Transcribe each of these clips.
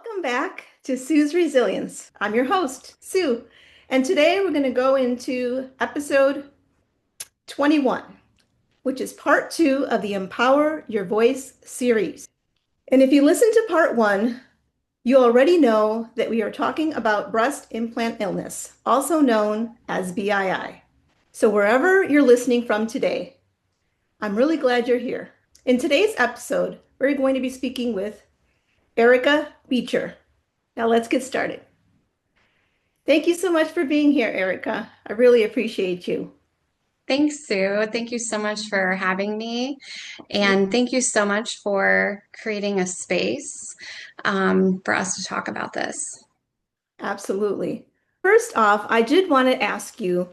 Welcome back to Sue's Resilience. I'm your host, Sue, and today we're going to go into episode 21, which is part two of the Empower Your Voice series. And if you listen to part one, you already know that we are talking about breast implant illness, also known as BII. So wherever you're listening from today, I'm really glad you're here. In today's episode, we're going to be speaking with Erikia Becherer. Now let's get started. Thank you so much for being here, Erikia. I really appreciate you. Thanks, Sue. Thank you so much for having me. And thank you so much for creating a space for us to talk about this. Absolutely. First off, I did want to ask you,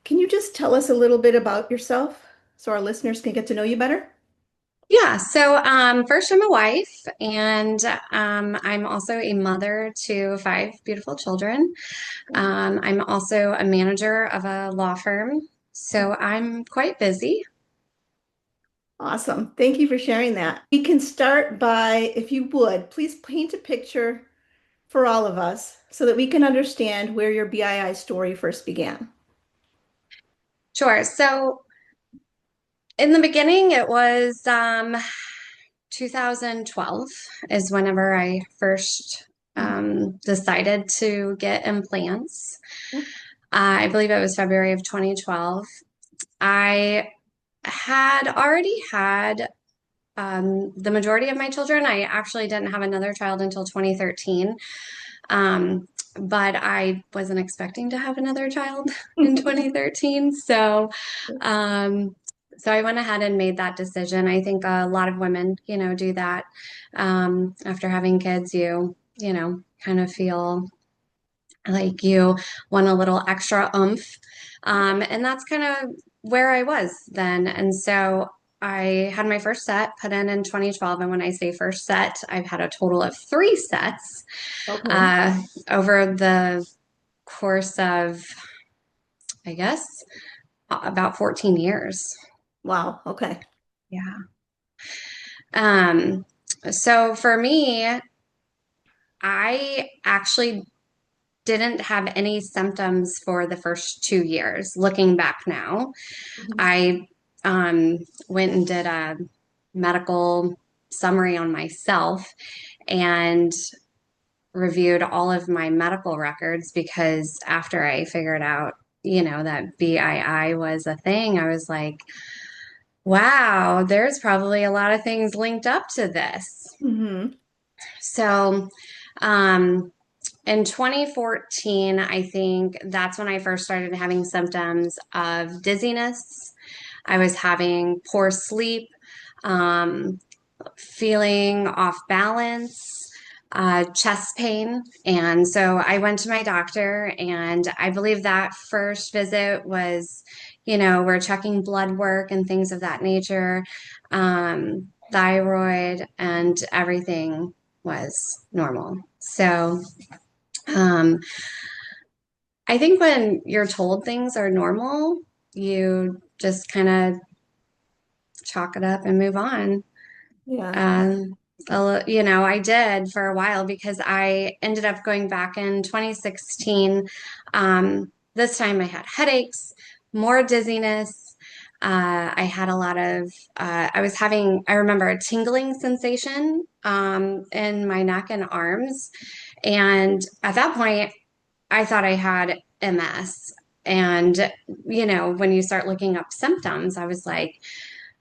can you just tell us a little bit about yourself so our listeners can get to know you better? Yeah, so first, I'm a wife, and I'm also a mother to five beautiful children. I'm also a manager of a law firm, so I'm quite busy. Awesome. Thank you for sharing that. We can start by, if you would, please paint a picture for all of us so that we can understand where your BII story first began. Sure. So in the beginning, it was 2012 is whenever I first decided to get implants. I believe it was February of 2012. I had already had the majority of my children. I actually didn't have another child until 2013. Um, but I wasn't expecting to have another child in 2013. Um, so I went ahead and made that decision. I think a lot of women, do that. After having kids, kind of feel like you want a little extra oomph. And that's kind of where I was then. And so I had my first set put in 2012. And when I say first set, I've had a total of three sets Okay. uh, over the course of, I guess, about 14 years. Wow. Okay. Yeah. Um, so for me, I actually didn't have any symptoms for the first 2 years. Looking back now, Mhm. I went and did a medical summary on myself and reviewed all of my medical records because after I figured out, that BII was a thing, I was like, wow, there's probably a lot of things linked up to this. Mhm. So, um, in 2014, I think that's when I first started having symptoms of dizziness. I was having poor sleep, um, feeling off balance, chest pain. And so I went to my doctor, and I believe that first visit was, we're checking blood work and things of that nature, thyroid, and everything was normal. So, um, I think when you're told things are normal, you just kind of chalk it up and move on. Yeah. Um, I did for a while because I ended up going back in 2016. This time I had headaches, more dizziness. I had a lot of, I remember a tingling sensation in my neck and arms. And at that point, I thought I had MS. And, when you start looking up symptoms, I was like,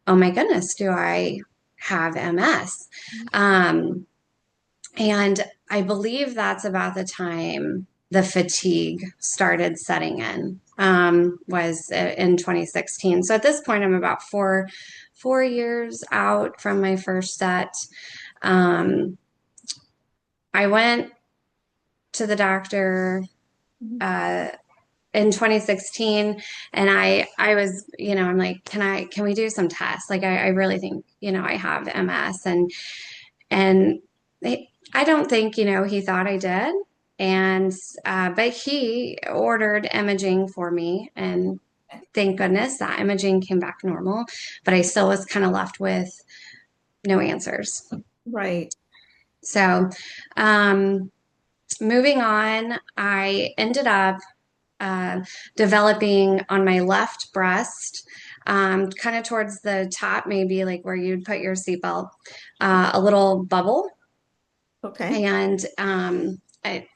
oh my goodness, do I have MS? Um, and I believe that's about the time the fatigue started setting in, was in 2016. So at this point, I'm about four years out from my first set. Um, I went to the doctor Mhm. uh, in 2016, and I was, I'm like, can we do some tests? Like I really think, I have MS. And I don't think, he thought I did. And but he ordered imaging for me, and thank goodness that imaging came back normal, but I still was kind of left with no answers. Right. So, um, moving on, I ended up uh, developing on my left breast, kind of towards the top, maybe like where you'd put your seatbelt, a little bubble. Okay. And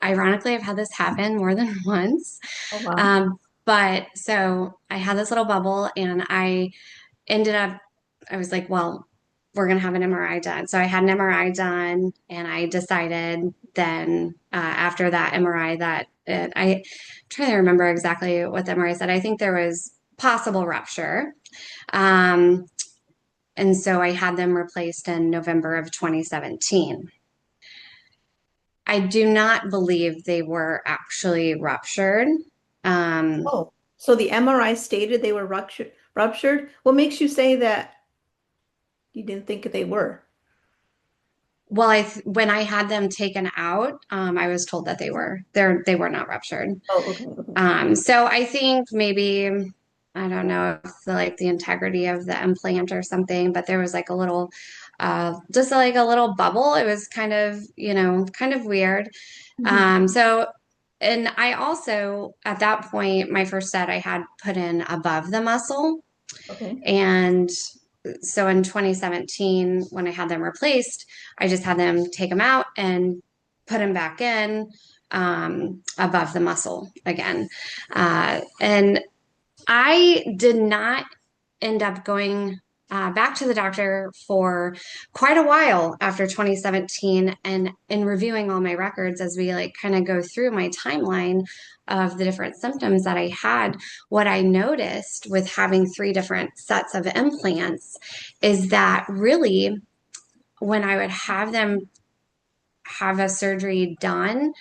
ironically, I've had this happen more than once. Oh, wow. Um, but so I had this little bubble, and I ended up, I was like, well, we're going to have an MRI done. So I had an MRI done, and I decided then after that MRI that I'm trying to remember exactly what the MRI said. I think there was possible rupture. Um, and so I had them replaced in November of 2017. I do not believe they were actually ruptured. Um, Oh, so the MRI stated they were ruptured. What makes you say that you didn't think they were? well, when I had them taken out, I was told that they were not ruptured. Oh, okay, okay. So I think maybe I don't know if like the integrity of the implant or something, but there was like a little, just like a little bubble. It was kind of, kind of weird. Hmm. So, and I also, at that point, my first set I had put in above the muscle. Okay. And so in 2017, when I had them replaced, I just had them take them out and put them back in above the muscle again. And I did not end up going back to the doctor for quite a while after 2017, and in reviewing all my records as we like kind of go through my timeline of the different symptoms that I had, what I noticed with having three different sets of implants is that really when I would have them have a surgery done,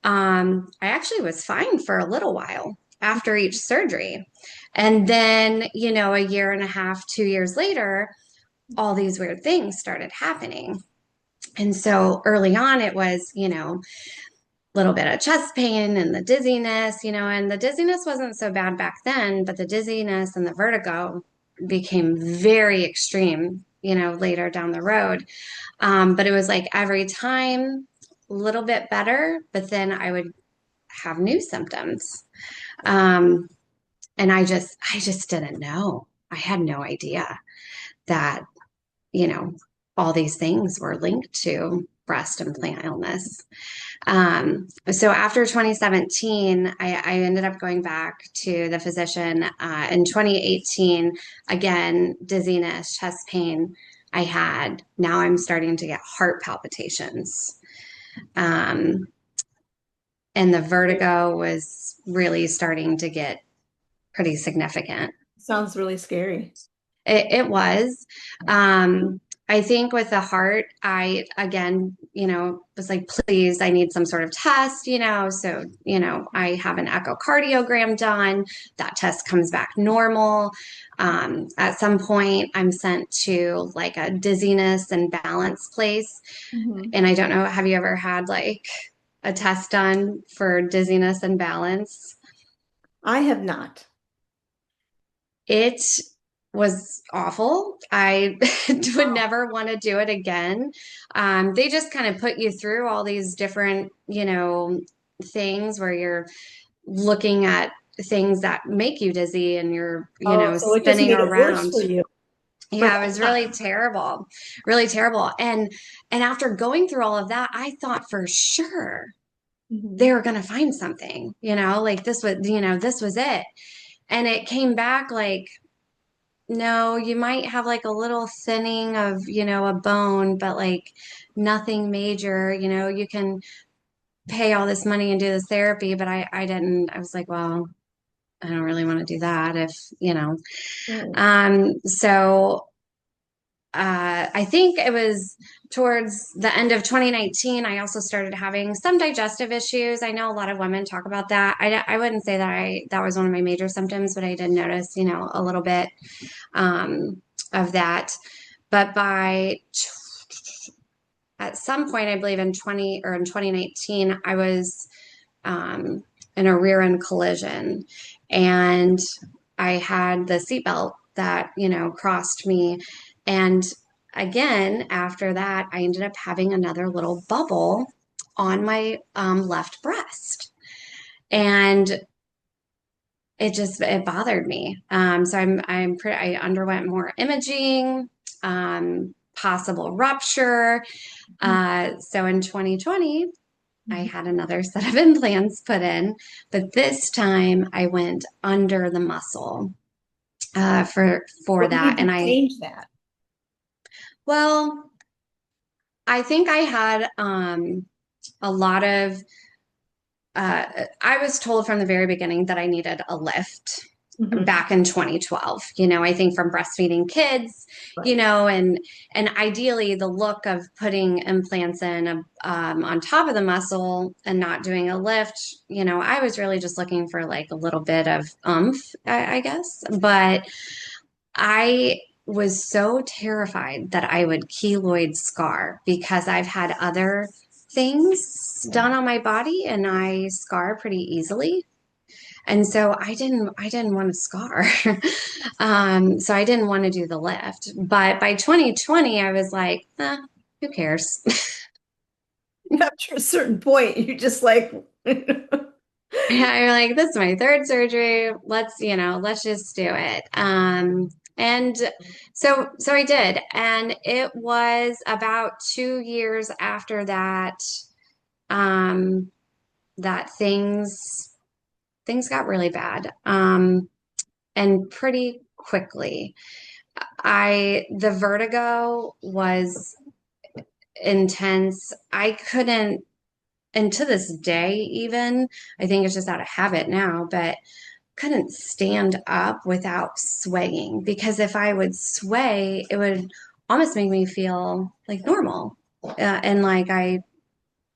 I actually was fine for a little while after each surgery. And then, a year and a half, 2 years later, all these weird things started happening. And so early on, it was, a little bit of chest pain and the dizziness, and the dizziness wasn't so bad back then, but the dizziness and the vertigo became very extreme, later down the road. But it was like every time, a little bit better, but then I would have new symptoms. Um, and I just didn't know. I had no idea that, you know, all these things were linked to breast implant illness. So after 2017, I ended up going back to the physician in 2018. Again, dizziness, chest pain. I had. Now I'm starting to get heart palpitations. Um, and the vertigo was really starting to get pretty significant. Sounds really scary. It was. I think with the heart, I again, was like, please, I need some sort of test, So, I have an echocardiogram done. That test comes back normal. At some point, I'm sent to like a dizziness and balance place. Hmm. And I don't know, have you ever had like a test done for dizziness and balance? I have not. It was awful. I would Wow. never want to do it again. They just kind of put you through all these different, things where you're looking at things that make you dizzy and you're, Oh, so it just spinning made it worse around. for you for Yeah, it that was really time. terrible, really terrible. And after going through all of that, I thought for sure they Hmm. were going to find something, like this was it. And it came back like, no, you might have like a little thinning of, a bone, but like nothing major. You can pay all this money and do this therapy, but I didn't. I was like, well, I don't really want to do that if, you know. Right. So I think it was towards the end of 2019, I also started having some digestive issues. I know a lot of women talk about that. I wouldn't say that that was one of my major symptoms, but I did notice, a little bit of that. But at some point, I believe in 2019, I was in a rear end collision, and I had the seatbelt that crossed me, and again, after that, I ended up having another little bubble on my left breast. And it bothered me. So I underwent more imaging, possible rupture. So in 2020, I Mhm. had another set of implants put in, but this time I went under the muscle for What that. made you And change that? well, I think I had a lot of I was told from the very beginning that I needed a lift Mhm. back in 2012. I think from breastfeeding kids, Right. and ideally the look of putting implants in on top of the muscle and not doing a lift. I was really just looking for like a little bit of oomph, I guess. But I was so terrified that I would keloid scar because I've had other things done on my body and I scar pretty easily. And so I didn't want to scar. So I didn't want to do the lift. But by 2020, I was like, who cares? After a certain point, you just like, I'm like, this is my third surgery. Let's just do it. And so I did. And it was about 2 years after that, um, that things got really bad. And pretty quickly. The vertigo was intense. I couldn't, and to this day, even, I think it's just out of habit now, but couldn't stand up without swaying because if I would sway, it would almost make me feel like normal. And like I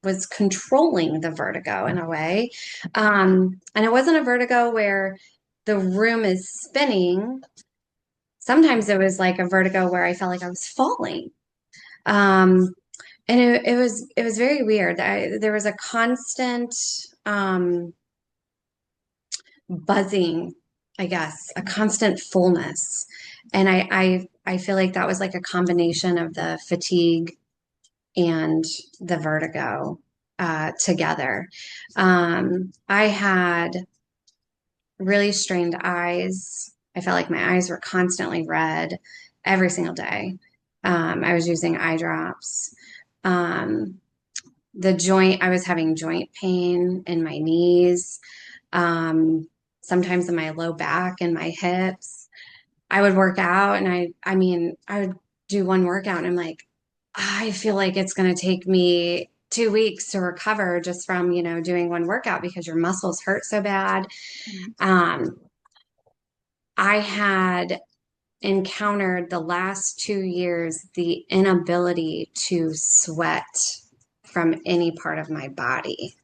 was controlling the vertigo in a way. And it wasn't a vertigo where the room is spinning. Sometimes it was like a vertigo where I felt like I was falling. Um, and it was very weird. There was a constant buzzing, I guess, a constant fullness. And I feel like that was like a combination of the fatigue and the vertigo together. I had really strained eyes. I felt like my eyes were constantly red every single day. I was using eye drops. Um, I was having joint pain in my knees, um, sometimes in my low back and my hips. I would work out and I would do one workout and I'm like, I feel like it's going to take me 2 weeks to recover just from, doing one workout because your muscles hurt so bad. Um, I had encountered the last 2 years the inability to sweat from any part of my body.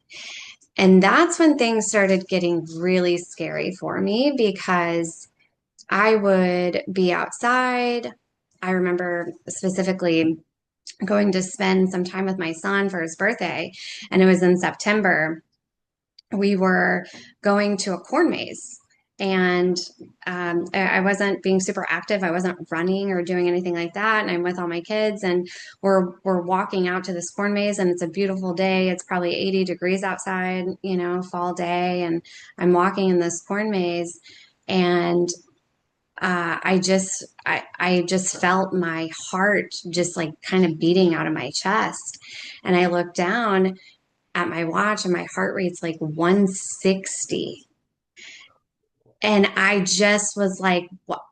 And that's when things started getting really scary for me because I would be outside. I remember specifically going to spend some time with my son for his birthday, and it was in September. We were going to a corn maze. And I wasn't being super active. I wasn't running or doing anything like that. And I'm with all my kids, and we're walking out to this corn maze, and it's a beautiful day. It's probably 80 degrees outside, fall day, and I'm walking in this corn maze, and I just felt my heart just like kind of beating out of my chest, and I looked down at my watch and my heart rate's like 160. And I just was like, what?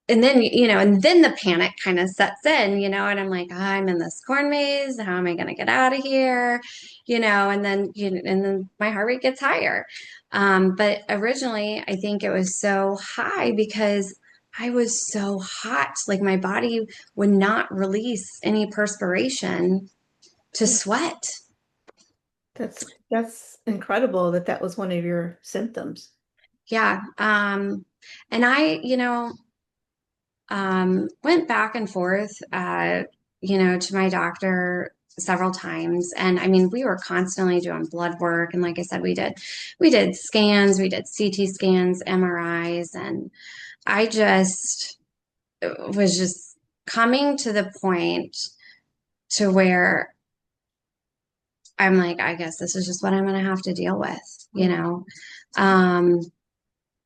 And then the panic kind of sets in, and I'm like, I'm in this corn maze. How am I going to get out of here? And then my heart rate gets higher. But originally, I think it was so high because I was so hot. Like my body would not release any perspiration to Yeah. sweat. That's incredible that that was one of your symptoms. Yeah. And I, went back and forth, to my doctor several times. And I mean, we were constantly doing blood work. And like I said, we did scans, we did CT scans, MRIs, and I just was just coming to the point to where I'm like, I guess this is just what I'm going to have to deal with, you Mm. know? Um,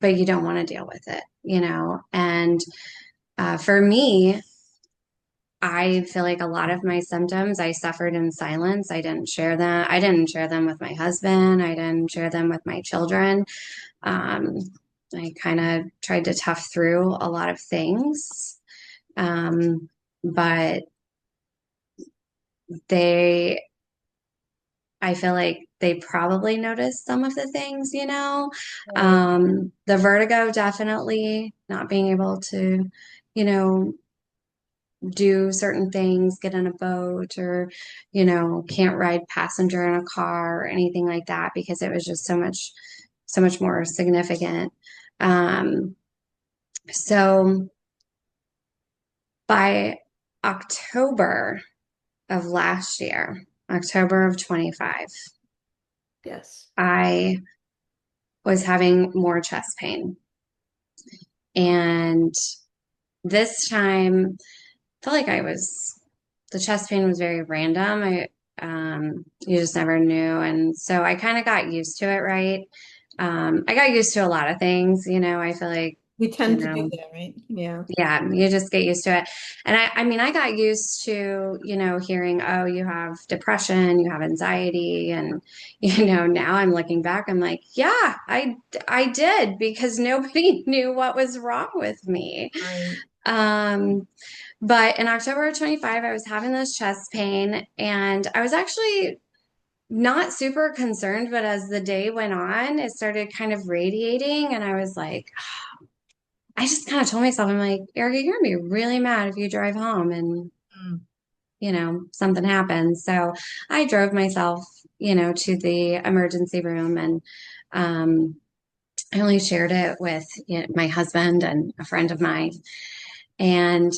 but you don't want to deal with it, you know? And for me, I feel like a lot of my symptoms I suffered in silence. I didn't share them. I didn't share them with my husband. I didn't share them with my children. Um, I kind of tried to tough through a lot of things. But they, I feel like they probably noticed some of the things, you know. Right. The vertigo, definitely not being able to, you know, do certain things, get in a boat or, you know, can't ride passenger in a car or anything like that because it was just so much more significant. Um, so by October of last year, October of 25, Yes. I was having more chest pain. And this time, I felt like the chest pain was very random. You just never knew. And so I kind of got used to it, right? I got used to a lot of things, you know, I feel like, We you tend to do know, that, right? Yeah. yeah, you just get used to it. And I mean, I got used to, you know, hearing, oh, you have depression, you have anxiety. And, you know, now I'm looking back, I'm like, yeah, I did because nobody knew what was wrong with me. Right. Um, but in October of 25, I was having this chest pain and I was actually not super concerned, but as the day went on, it started kind of radiating and I was like, I just kind of told myself, I'm like, Erica, you're gonna be really mad if you drive home and, Mm. you know, something happens. So I drove myself, you know, to the emergency room and I only shared it with, you know, my husband and a friend of mine. And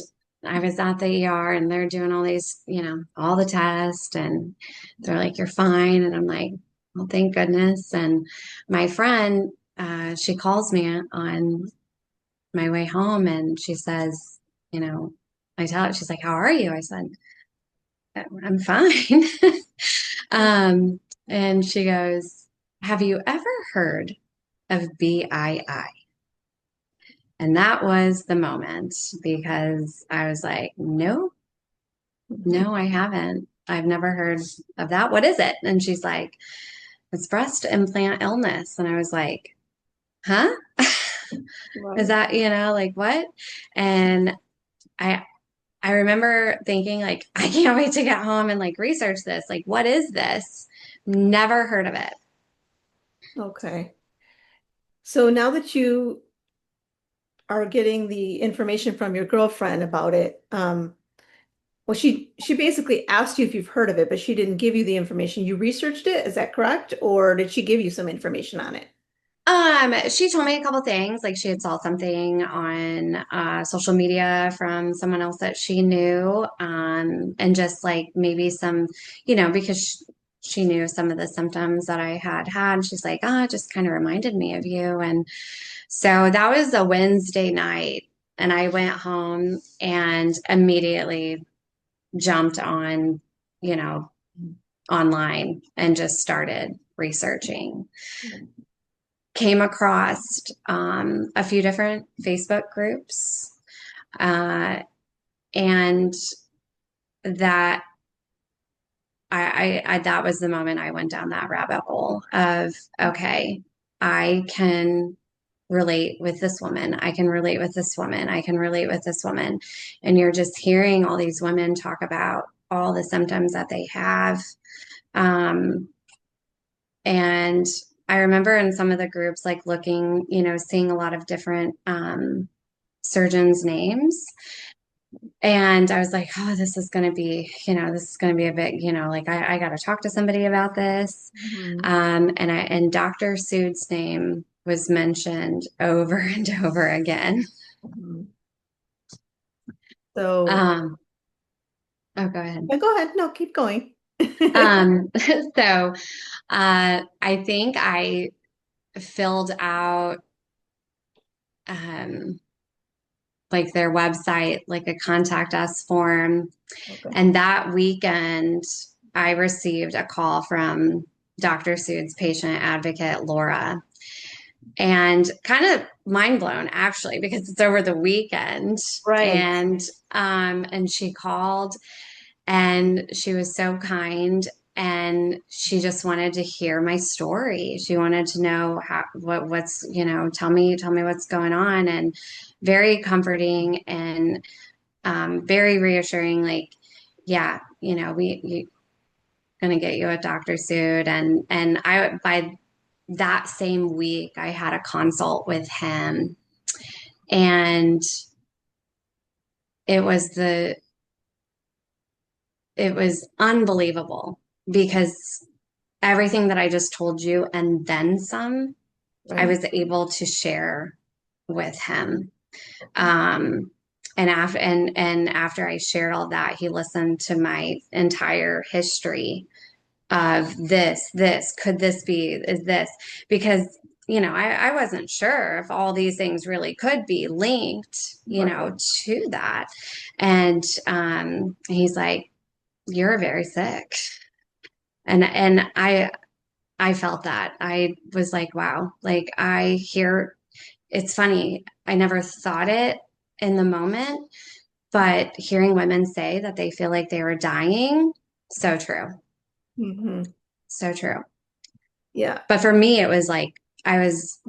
I was at the ER and they're doing all these, you know, all the tests and they're like, you're fine. And I'm like, well, thank goodness. And my friend, she calls me on my way home and she says, you know, I tell her, she's like, how are you? I said, I'm fine. um, and she goes, have you ever heard of BII? And that was the moment because I was like, no, no, I haven't. I've never heard of that. What is it? And she's like, it's breast implant illness. And I was like, huh? Is Right. that, you know, like what? And I I remember thinking like, I can't wait to get home and like research this. Like, what is this? Never heard of it. Okay. So now that you are getting the information from your girlfriend about it, well, she basically asked you if you've heard of it, but she didn't give you the information. You researched it, is that correct? Or did she give you some information on it? She told me a couple things, like she had saw something on social media from someone else that she knew, and just like maybe some, you know, because she knew some of the symptoms that I had had. She's like, ah, it just kind of reminded me of you. And so that was a Wednesday night, and I went home and immediately jumped on, you know, online and just started researching. Came across a few different Facebook groups, uh, and that that was the moment I went down that rabbit hole of okay, I can relate with this woman. I can relate with this woman. I can relate with this woman. And you're just hearing all these women talk about all the symptoms that they have. Um, And I remember in some of the groups, like looking, you know, seeing a lot of different surgeons' names. And I was like, oh, this is going to be, you know, this is going to be a bit, you know, like I got to talk to somebody about this. Mhm. And Dr. Sood's name was mentioned over and over again. Mhm. So, Um, oh, go ahead. yeah, go ahead. No, keep going. Um, so I think I filled out um, like their website, like a contact us form. Okay. And that weekend, I received a call from Dr. Sood's patient advocate, Laura, and kind of mind blown actually, because it's over the weekend. Right. And she called and she was so kind and she just wanted to hear my story. She wanted to know what's, tell me what's going on, and very comforting and very reassuring. Like, yeah, you gonna get you a Dr. Sood. And I, by that same week, I had a consult with him, and it was the it was unbelievable, because everything that I just told you and then some, I Right. was able to share with him. Okay. Um, and after I shared all that, he listened to my entire history of could this be, is this, because, I wasn't sure if all these things really could be linked, Right. to that. And he's like, you're very sick. And I felt that. I was like, wow, like I hear, it's funny. I never thought it in the moment, but hearing women say that they feel like they were dying, so true. Hmm. So true. Yeah. But for me, it was like I was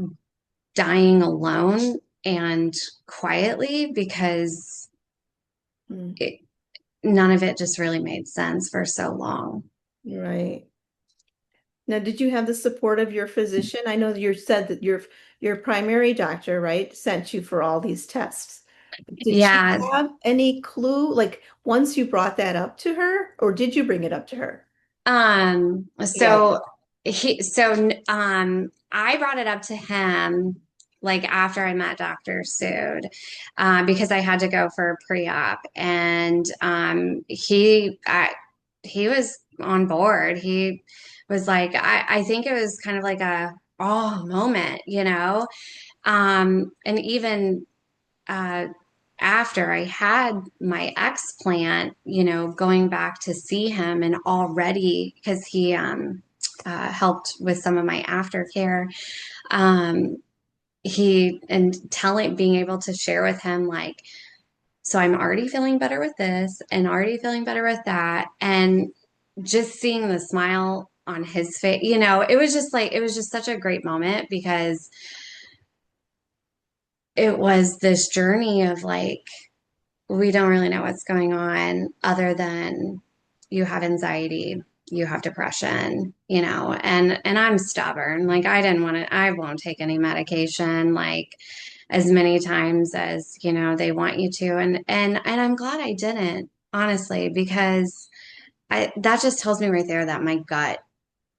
dying alone and quietly, because Mm. it, none of it just really made sense for so long. Right. Now, did you have the support of your physician? I know that you said that your primary doctor, right, sent you for all these tests. Did she Yeah. have any clue, like once you brought that up to her, or did you bring it up to her? Yeah. So I brought it up to him like after I met Dr. Sood, because I had to go for a pre-op, and he was on board. He was like, I think it was kind of like a oh moment, and even uh, after I had my explant, going back to see him, and already, because he helped with some of my aftercare, um, being able to share with him, like, so I'm already feeling better with this and already feeling better with that. And just seeing the smile on his face, it was just like, it was just such a great moment, because it was this journey of like, we don't really know what's going on other than you have anxiety, you have depression, and I'm stubborn. Like I won't take any medication like as many times as, they want you to. And I'm glad I didn't, honestly, because that just tells me right there that my gut,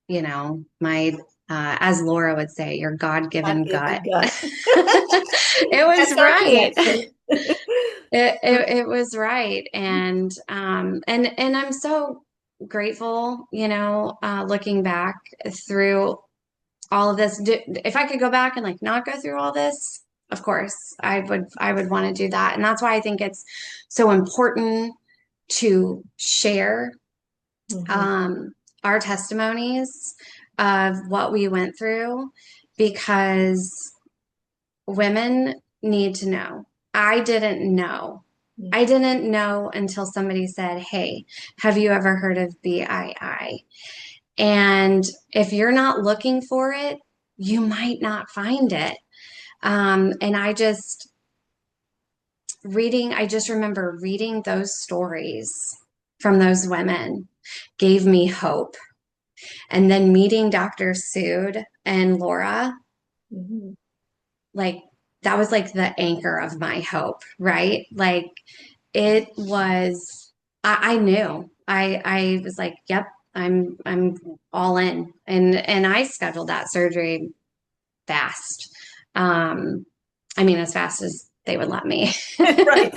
my as Laura would say, your God-given God gave the gut. gut. It was That's our right. connection. It was right. And I'm so grateful, looking back through all of this. If I could go back and like not go through all this, of course, I would want to do that. And that's why I think it's so important to share Mhm. um, our testimonies of what we went through, because women need to know. I didn't know. I didn't know until somebody said, hey, have you ever heard of BII? And if you're not looking for it, you might not find it. And I just remember reading those stories from those women gave me hope. And then meeting Dr. Sood and Laura, Mhm. like that was like the anchor of my hope, right? Like it was, I knew. I was like, yep, I'm all in. And I scheduled that surgery fast. Um, I mean, as fast as they would let me. Right.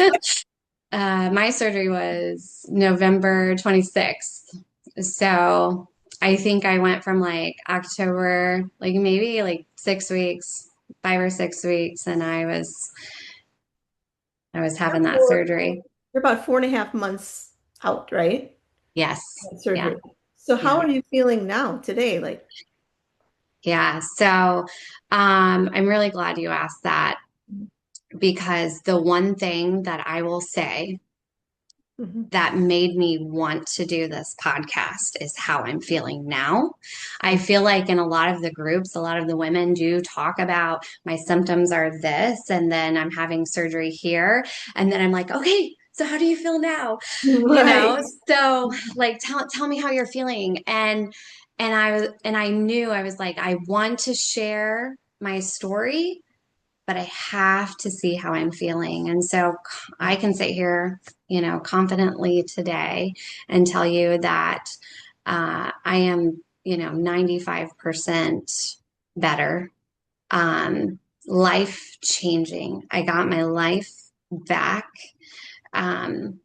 My surgery was November 26th. So I think I went from like October, like maybe like 6 weeks, 5 or 6 weeks, and I was You're having that four- surgery. you're about 4.5 months out, right? Yes. Of Yeah. surgery. So how Yeah. are you feeling now today? Like, Yeah. So, I'm really glad you asked that because the one thing that I will say mhm, that made me want to do this podcast is how I'm feeling now. I right. feel like in a lot of the groups, a lot of the women do talk about my symptoms are this, and then I'm having surgery here. And then I'm like, okay, so how do you feel now? You Right. know, so like tell me how you're feeling. And I knew I was like, I want to share my story, but I have to see how I'm feeling. And so I can sit here, confidently today and tell you that I am, 95% better. Life changing. I got my life back. Um,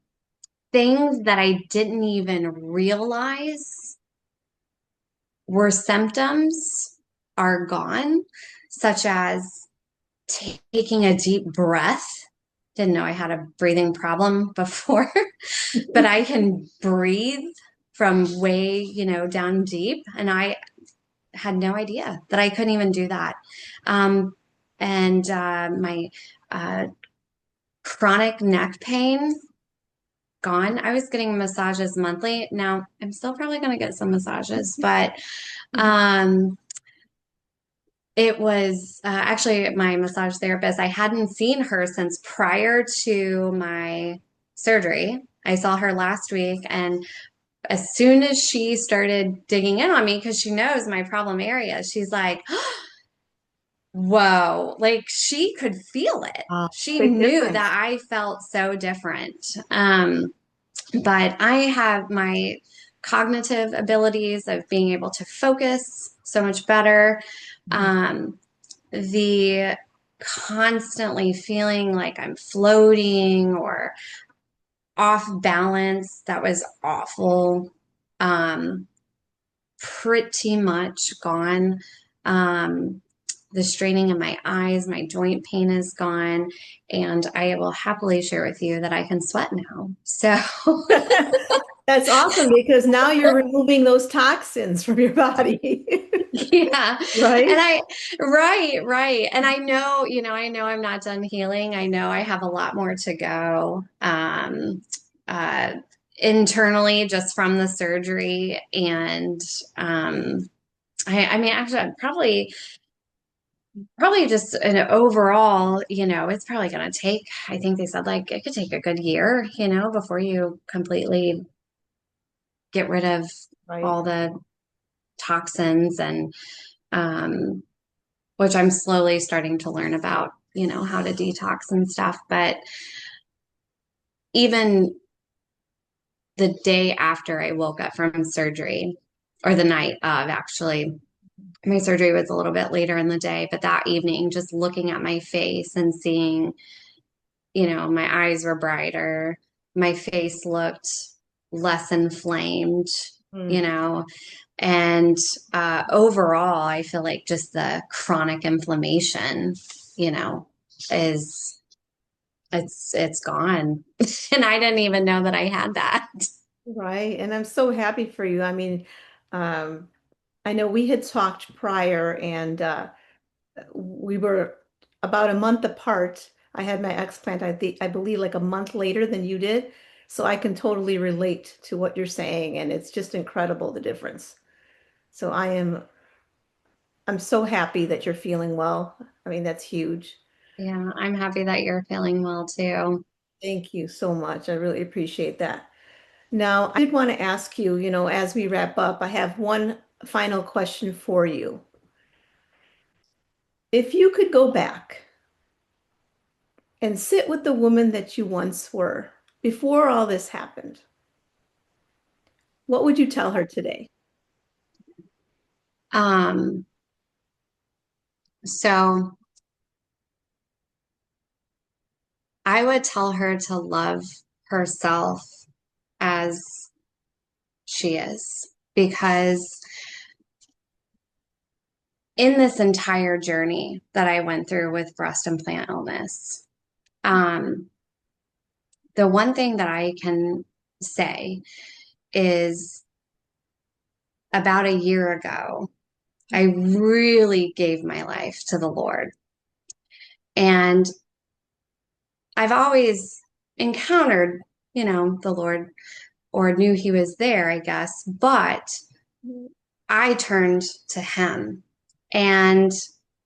Things that I didn't even realize were symptoms are gone, such as taking a deep breath. Didn't know I had a breathing problem before, but I can breathe from way, down deep. And I had no idea that I couldn't even do that. Um, and my uh, chronic neck pain gone. I was getting massages monthly. Now I'm still probably going to get some massages, but um, it was actually my massage therapist. I hadn't seen her since prior to my surgery. I saw her last week, and as soon as she started digging in on me, because she knows my problem area, she's like, whoa, like she could feel it. She Big knew difference. that I felt so different. But I have my cognitive abilities of being able to focus so much better. Mhm. Um, the constantly feeling like I'm floating or off balance, that was awful. Um, Pretty much gone. Um, the straining in my eyes, my joint pain is gone, and I will happily share with you that I can sweat now. So That's awesome because now you're removing those toxins from your body. yeah. And Right? right. And I know I'm not done healing. I know I have a lot more to go. Uh, Internally just from the surgery and I mean actually I'm probably just an overall, it's probably going to take, I think they said like it could take a good year, before you completely get rid of Right. all the toxins and um which I'm slowly starting to learn about, how to detox and stuff. But even the day after I woke up from surgery, or the night of actually, my surgery was a little bit later in the day, but that evening, just looking at my face and seeing, my eyes were brighter, my face looked less inflamed, you Mm. know, and overall, I feel like just the chronic inflammation, you know, is it's gone. And I didn't even know that I had that. Right. And I'm so happy for you. I mean, um, I know we had talked prior and we were about a month apart. I had my explant, I believe like a month later than you did. So I can totally relate to what you're saying. And it's just incredible the difference. So I'm so happy that you're feeling well. I mean, that's huge. Yeah, I'm happy that you're feeling well too. Thank you so much. I really appreciate that. Now, I did want to ask you, as we wrap up, I have one final question for you. If you could go back and sit with the woman that you once were before all this happened, what would you tell her today? Um, so I would tell her to love herself as she is because in this entire journey that I went through with breast implant illness, um, the one thing that I can say is about a year ago, I really gave my life to the Lord. And I've always encountered, the Lord or knew he was there, I guess, but I turned to him. And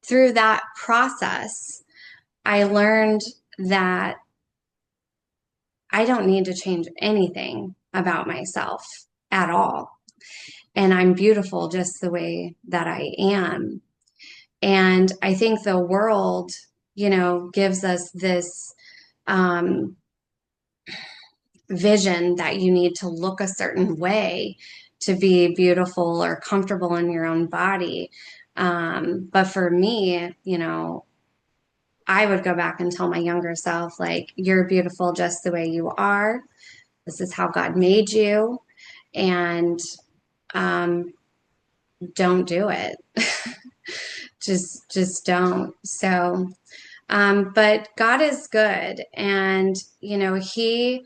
through that process, I learned that I don't need to change anything about myself at all. And I'm beautiful just the way that I am. And I think the world, gives us this um, vision that you need to look a certain way to be beautiful or comfortable in your own body. But for me, I would go back and tell my younger self, like, you're beautiful just the way you are. This is how God made you. And um, don't do it. just don't. So, but God is good. And, he,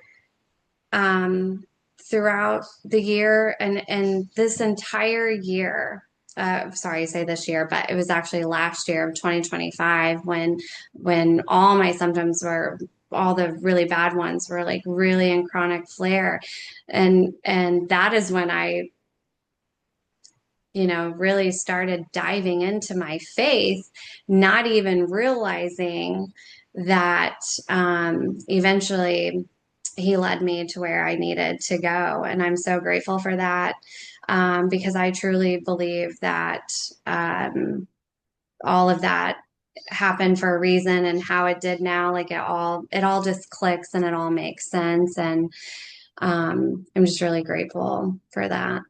throughout the year and this entire year, sorry, I say this year, but it was actually last year of 2025 when all my symptoms were all the really bad ones were like really in chronic flare. And that is when I, really started diving into my faith, not even realizing that eventually he led me to where I needed to go. And I'm so grateful for that because I truly believe that all of that happened for a reason, and how it did now, like it all just clicks and it all makes sense. And I'm just really grateful for that.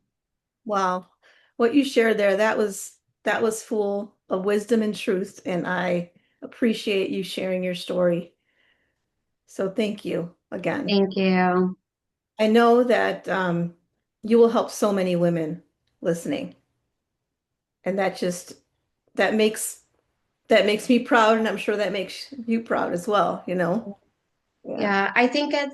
Wow. What you shared there, that was full of wisdom and truth, and I appreciate you sharing your story. So thank you again. Thank you. I know that you will help so many women listening, and that makes that makes me proud, and I'm sure that makes you proud as well, you know? Yeah. Yeah, I think and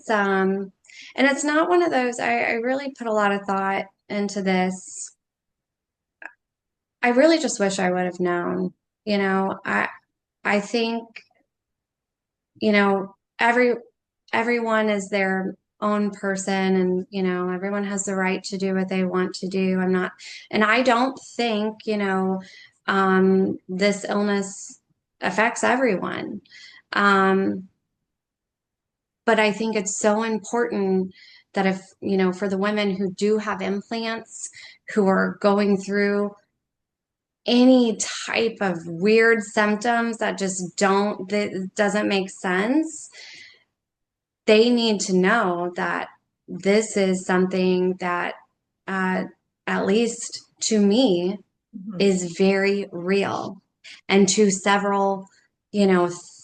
it's not one of those, I really put a lot of thought into this. I really just wish I would have known, I think, everyone is their own person, and, everyone has the right to do what they want to do. And I don't think, this illness affects everyone. Um, But I think it's so important that if, for the women who do have implants, who are going through any type of weird symptoms that doesn't make sense, they need to know that this is something that, uh, at least to me, Mhm. is very real. And to several,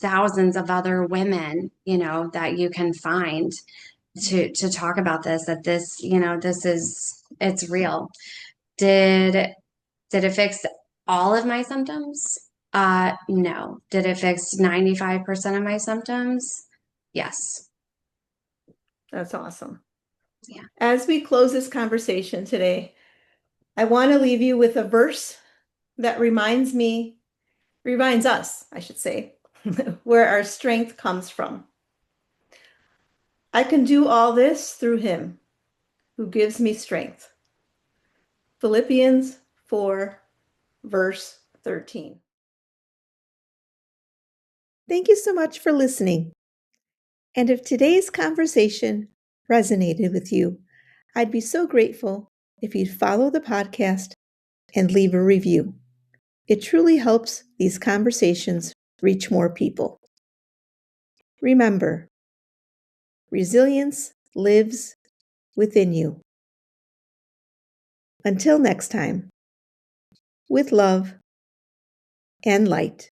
thousands of other women, that you can find to talk about this, that this, it's real. Did did it fix all of my symptoms? No. Did it fix 95% of my symptoms? Yes. That's awesome. Yeah. As we close this conversation today, I want to leave you with a verse that reminds us, I should say, where our strength comes from. I can do all this through him who gives me strength. Philippians 4, verse 13. Thank you so much for listening. And if today's conversation resonated with you, I'd be so grateful if you'd follow the podcast and leave a review. It truly helps these conversations reach more people. Remember, resilience lives within you. Until next time, with love and light.